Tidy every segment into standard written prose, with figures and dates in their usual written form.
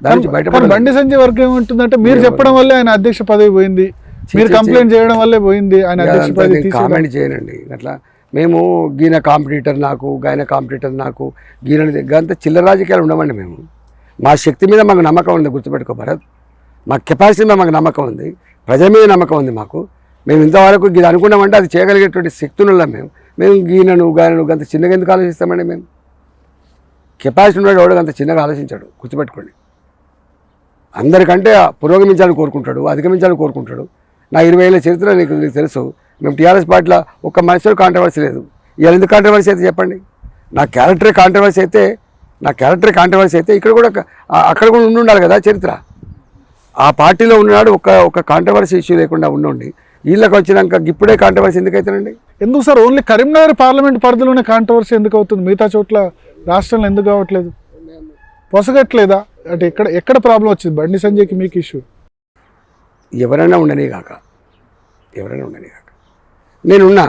బండి సంజయ్ వర్గం ఏముంటుందంటే మీరు చెప్పడం వల్లే ఆయన అధ్యక్ష పదవి పోయింది, మీరు కంప్లైంట్ చేయడం వల్లే పోయింది ఆయన అధ్యక్ష పదవి. కామెంట్ చేయనండి అట్లా. మేము గీన కాంపిటీటర్ నాకు, గాయన కాంపిటీటర్ నాకు, గీన అంతా చిల్లర రాజకీయాలు ఉండమండి. మేము మా శక్తి మీద మాకు నమ్మకం ఉంది, గుర్తుపెట్టుకో భరత్. మా కెపాసిటీ మీద మాకు నమ్మకం ఉంది, ప్రజల మీద నమ్మకం ఉంది మాకు. మేము ఇంతవరకు ఇది అనుకున్నామంటే అది చేయగలిగేటువంటి శక్తి ఉన్నాం. మేము గీనను గాయనను అంత చిన్నగా ఎందుకు ఆలోచిస్తామండి? మేము కెపాసిటీ ఉన్నాడు, ఎవడు అంత చిన్నగా ఆలోచించాడు, గుర్తుపెట్టుకోండి. అందరికంటే పురోగమించాలని కోరుకుంటాడు, అధిగమించాలని కోరుకుంటాడు. నా 20 ఏళ్ళ చరిత్ర నీకు తెలుసు. మేము టీఆర్ఎస్ పార్టీలో ఒక్క మనిషిలో కాంట్రవర్సీ లేదు. ఇలా ఎందుకు కాంట్రవర్సీ అయితే చెప్పండి? నా క్యారెక్టర్ కాంట్రవర్సీ అయితే ఇక్కడ కూడా అక్కడ కూడా ఉండాలి కదా చరిత్ర. ఆ పార్టీలో ఉన్నాడు, ఒక కాంట్రవర్సీ ఇష్యూ లేకుండా ఉండండి. వీళ్ళకి వచ్చినాక ఇప్పుడే కాంట్రవర్సీ ఎందుకు అవుతుందండి? ఎందుకు సార్ ఓన్లీ కరీంనగర్ పార్లమెంట్ పరిధిలోనే కాంట్రవర్సీ ఎందుకు అవుతుంది? మిగతా చోట్ల రాష్ట్రంలో ఎందుకు కావట్లేదు? పొసగట్లేదా అంటే ఎక్కడ ప్రాబ్లం వచ్చింది బండి సంజయ్కి మీకు ఇష్యూ? ఎవరైనా ఉండని కాక నేనున్నా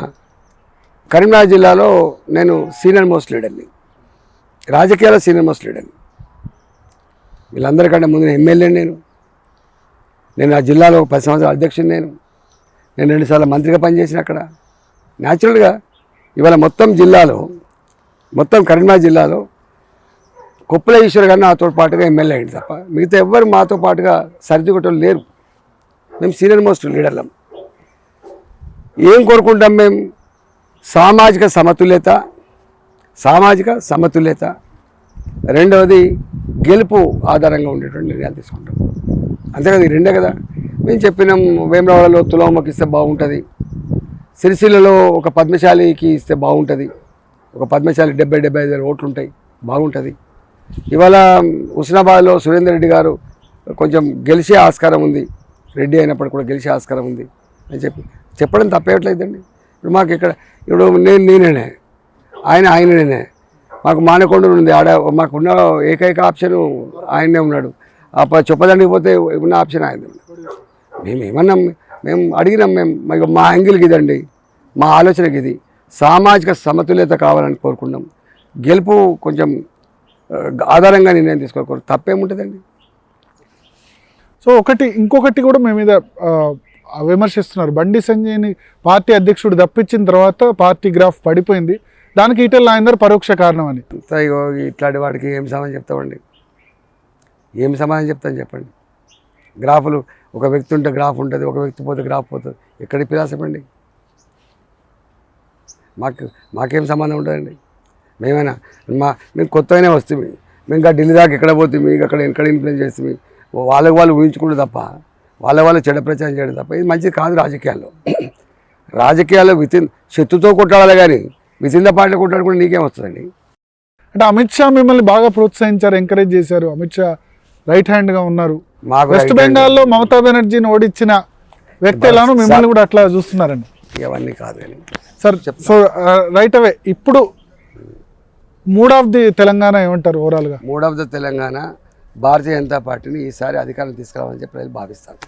కరీంనగర్ జిల్లాలో నేను సీనియర్ మోస్ట్ లీడర్ని, రాజకీయాల్లో సీనియర్ మోస్ట్ లీడర్ని. వీళ్ళందరికంటే ముందు ఎమ్మెల్యేని నేను ఆ జిల్లాలో 10 సంవత్సరాల అధ్యక్షుని. నేను 2 సార్లు మంత్రిగా పనిచేసిన అక్కడ. న్యాచురల్గా ఇవాళ మొత్తం కరీంనగర్ జిల్లాలో కొప్పుల ఈశ్వర్ గారు నాతో పాటుగా ఎమ్మెల్యే అయింది తప్ప మిగతా ఎవ్వరు మాతో పాటుగా సరిదిగొట్టలు లేరు. మేము సీనియర్ మోస్ట్ లీడర్లం. ఏం కోరుకుంటాం మేము? సామాజిక సమతుల్యత, రెండవది గెలుపు ఆధారంగా ఉండేటువంటి నిర్ణయాలు తీసుకుంటాం. అంతే కదా, ఈ రెండే కదా. మేము చెప్పినాం వేములవాడలో తులమ్మకి ఇస్తే బాగుంటుంది, సిరిసిల్లలో ఒక పద్మశాలికి ఇస్తే బాగుంటుంది, ఒక పద్మశాలి 70-75 ఓట్లు ఉంటాయి, బాగుంటుంది. ఇవాళ హుస్నాబాద్లో సురేందర్ రెడ్డి గారు కొంచెం గెలిచే ఆస్కారం ఉంది, రెడ్డి అయినప్పుడు కూడా గెలిచే ఆస్కారం ఉంది అని చెప్పడం తప్పేయట్లేదండి. ఇప్పుడు మాకు ఇప్పుడు నేనే ఆయననే. మాకు మానకొండ ఉంది, మాకున్న ఏకైక ఆప్షన్ ఆయనే ఉన్నాడు. చెప్పడానికి పోతే ఉన్న ఆప్షన్ ఆయన. మేము అడిగినాం, మా యాంగిల్కి ఇదండి, మా ఆలోచనకి ఇది, సామాజిక సమతుల్యత కావాలని కోరుకున్నాం. గెలుపు కొంచెం ఆధారంగా నిర్ణయం తీసుకోకూడదు, తప్పేముంటుందండి. సో ఇంకొకటి కూడా మీ మీద విమర్శిస్తున్నారు. బండి సంజయ్ని పార్టీ అధ్యక్షుడు తప్పించిన తర్వాత పార్టీ గ్రాఫ్ పడిపోయింది, దానికి ఈటెల రాజేందర్ పరోక్ష కారణం అని. ఇట్లాంటి వాడికి ఏం సమాధానం చెప్తామండి? ఏం సమాధానం చెప్తాను చెప్పండి? గ్రాఫులు ఒక వ్యక్తి ఉంటే గ్రాఫ్ ఉంటుంది, ఒక వ్యక్తి పోతే గ్రాఫ్ పోతుంది. ఎక్కడికి పిలాసపండి? మాకేం సంబంధం ఉంటుందండి? మేము కొత్తగానే వస్తుంది, మేము ఇంకా ఢిల్లీ దాకా ఎక్కడ పోతుంది, మీకు ఎక్కడ ఇన్ఫ్లుయెన్స్ చేస్తుంది, వాళ్ళు ఊహించుకుంటే తప్ప వాళ్ళ చెడ్డ ప్రచారం చేయడం తప్ప ఇది మంచిది కాదు. రాజకీయాల్లో శత్రుతో కొట్టాలి కానీ వితిన్ ద పార్టీ కొట్టాడుకుంటే నీకేం వస్తుందండి? అంటే అమిత్ షా మిమ్మల్ని బాగా ప్రోత్సహించారు, ఎంకరేజ్ చేశారు. అమిత్ షా రైట్ హ్యాండ్గా ఉన్నారు. వెస్ట్ బెంగాల్లో మమతా బెనర్జీని ఓడించిన వ్యక్తి ఎలానో మిమ్మల్ని కూడా అట్లా చూస్తున్నారండి. ఇవన్నీ కాదు కానీ సార్. సో రైట్ అవే ఇప్పుడు మూడ్ ఆఫ్ ది తెలంగాణ ఏమంటారు? ఓవరాల్గా mood of the Telangana Bharatiya Janata పార్టీని ఈసారి అధికారం తీసుకురావాలని చెప్పి ప్రజలు భావిస్తారు.